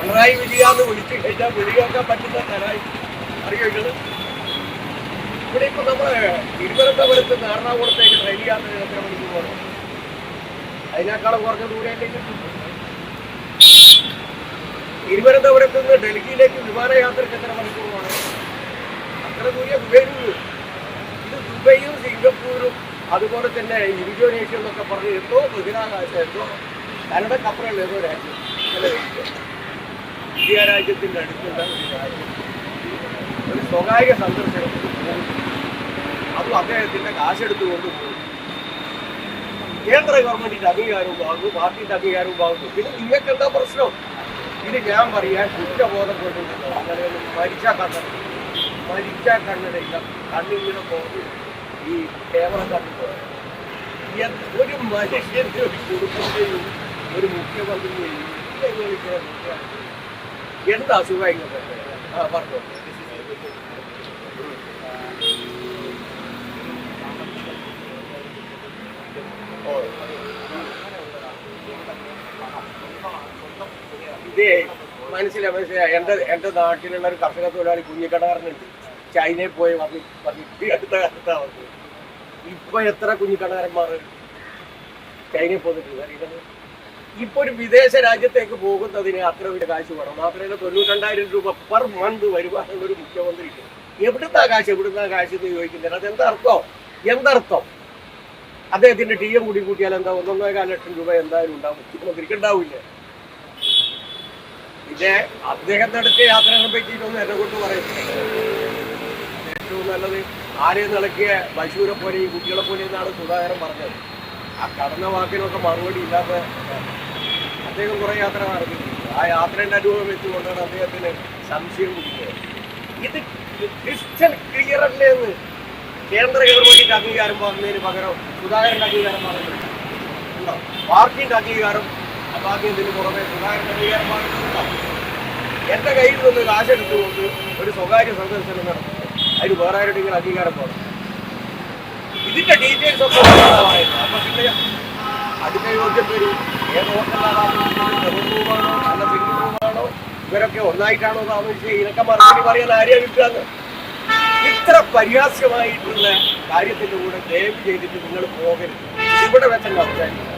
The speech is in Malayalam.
പിണറായി വിജയാന്ന് വിളിച്ചു കഴിഞ്ഞാൽ വെടിവെക്കാൻ പറ്റുന്ന തരായി അറിയുന്നത്. ഇവിടെ ഇപ്പൊ നമ്മള് തിരുവനന്തപുരത്ത് നിന്ന് എറണാകുളത്തേക്ക് ട്രെയിൻ യാത്ര എത്ര മണിക്കൂർ പോകണം? അതിനേക്കാളും കുറഞ്ഞ ദൂരത്തേക്ക്. തിരുവനന്തപുരത്ത് നിന്ന് ഡൽഹിയിലേക്ക് വിമാനയാത്രയ്ക്ക് എത്ര മണിക്കൂർ പോകണം? അത്ര ദൂരം വരുള്ളൂ. ഇത് ദുബൈയും സിംഗപ്പൂരും അതുപോലെ തന്നെ ഇന്തോനേഷ്യ എന്നൊക്കെ പറഞ്ഞ് എന്തോ ബഹിരാകാശം എന്തോ കന്നഡക്കപ്പുറമുള്ള ഏതോ രാജ്യം, ഇന്ത്യ രാജ്യത്തിൻ്റെ അടുത്തുള്ള ഒരു രാജ്യം ഒരു സ്വകാര്യ സന്ദർശനത്തിൽ അതും അദ്ദേഹത്തിന്റെ കാശെടുത്തുകൊണ്ട് പോകും. കേന്ദ്ര ഗവൺമെന്റിന്റെ അംഗീകാരവും വാങ്ങും, പാർട്ടിന്റെ അംഗീകാരവും വാങ്ങും. പിന്നെ നിങ്ങൾക്ക് എന്താ പ്രശ്നം? ഇത് ഞാൻ പറയാൻ കുറ്റബോധം കൊണ്ടുണ്ടല്ലോ. അങ്ങനെയൊന്നും മരിച്ചാൽ കണ്ണടയില്ല, കണ്ണിങ്ങനെ പോകും. ഈ ക്യാമറ കണ്ടിട്ട് ഒരു മനുഷ്യന്റെ ഒരു കുടുംബത്തെയും ഒരു മുഖ്യമന്ത്രിയെയും എന്താ അസുഖം ഇങ്ങനെ പറഞ്ഞു. ഇതേ മനസ്സിലായി. എൻ്റെ നാട്ടിലുള്ള ഒരു കർഷക തൊഴിലാളി കുഞ്ഞിക്കടകാരനുണ്ട്. ചൈനയിൽ പോയി വന്നിട്ട് അടുത്ത കാലത്താ വന്നത്. ഇപ്പൊ എത്ര കുഞ്ഞിക്കടകാരന്മാർ ചൈനയിൽ പോന്നിട്ടുണ്ട് അറിയുന്നത്? ഇപ്പൊ ഒരു വിദേശ രാജ്യത്തേക്ക് പോകുന്നതിന് അത്ര വലിയ കാശ് വേണം. മാത്രമല്ല 92,000 രൂപ പെർ മന്ത് വരുവാനുള്ള ഒരു മുഖ്യമന്ത്രി എവിടുന്നാ കാശ് എന്ന് ചോദിക്കുന്നത്. അതെന്താ എന്തർത്ഥം? അദ്ദേഹത്തിന്റെ ടീം കൂടി കൂട്ടിയാൽ എന്താ 1.25 ലക്ഷം രൂപ എന്തായാലും ഉണ്ടാവും. മുഖ്യമന്ത്രിക്ക് ഉണ്ടാവില്ല. പിന്നെ അദ്ദേഹം നടത്തിയ യാത്രകളെ പറ്റിയിട്ടൊന്നും എന്നെ കൊണ്ട് പറയുന്നത് ഏറ്റവും നല്ലത് ആരെയും നിളക്കിയ പശുവിനെ പോലെ ഈ കുട്ടികളെ പോലെ എന്നാണ് സുധാകരൻ പറഞ്ഞത്. ആ കടന്ന വാക്കിനൊക്കെ മറുപടി ഇല്ലാത്ത അദ്ദേഹം കുറെ യാത്ര നടത്തിയിട്ടുണ്ട്. ആ യാത്രയുടെ അനുഭവം വെച്ചുകൊണ്ടാണ് അദ്ദേഹത്തിന് സംശയം കുടിക്കുന്നത്. ഇത് ക്രിസ്റ്റൽ ക്ലിയർ അല്ലേ എന്ന് കേന്ദ്ര ഗവൺമെന്റിന്റെ അംഗീകാരം പറഞ്ഞതിന് പകരം സുധാകരന്റെ അംഗീകാരം പറഞ്ഞിട്ടുണ്ടോ? പാർട്ടിന്റെ അംഗീകാരം അപാകത്തിന് പുറമെ സുധാകരന്റെ അംഗീകാരം പറഞ്ഞിട്ടുണ്ടാവും. എന്റെ കയ്യിൽ നിന്ന് കാശെടുത്തുകൊണ്ട് ഒരു സ്വകാര്യ സന്ദർശനം നടത്തുന്നു. അതിന് വേറെ ആരുടെങ്കിലും അംഗീകാരം പറഞ്ഞു. ഇതിന്റെ ഡീറ്റെയിൽസ് ഒക്കെ പറയുന്നത്. അപ്പൊ പിന്നെ അടുത്ത യോഗ്യം വരും. ഏത് ഹോട്ടലാണോ അല്ല സിംഗിൾ റൂമാണോ ഇവരൊക്കെ ഒന്നായിട്ടാണോ താമസിച്ചത്? ഇതൊക്കെ മറുപടി പറയാൻ ആരെയാ കിട്ടുകയെന്ന്. ഇത്ര പരിഹാസ്യമായിട്ടുള്ള കാര്യത്തിന്റെ കൂടെ ദയവ് ചെയ്തിട്ട് നിങ്ങൾ പോകരുത്. ഇവിടെ വെച്ചല്ല സംസാരിക്കുക.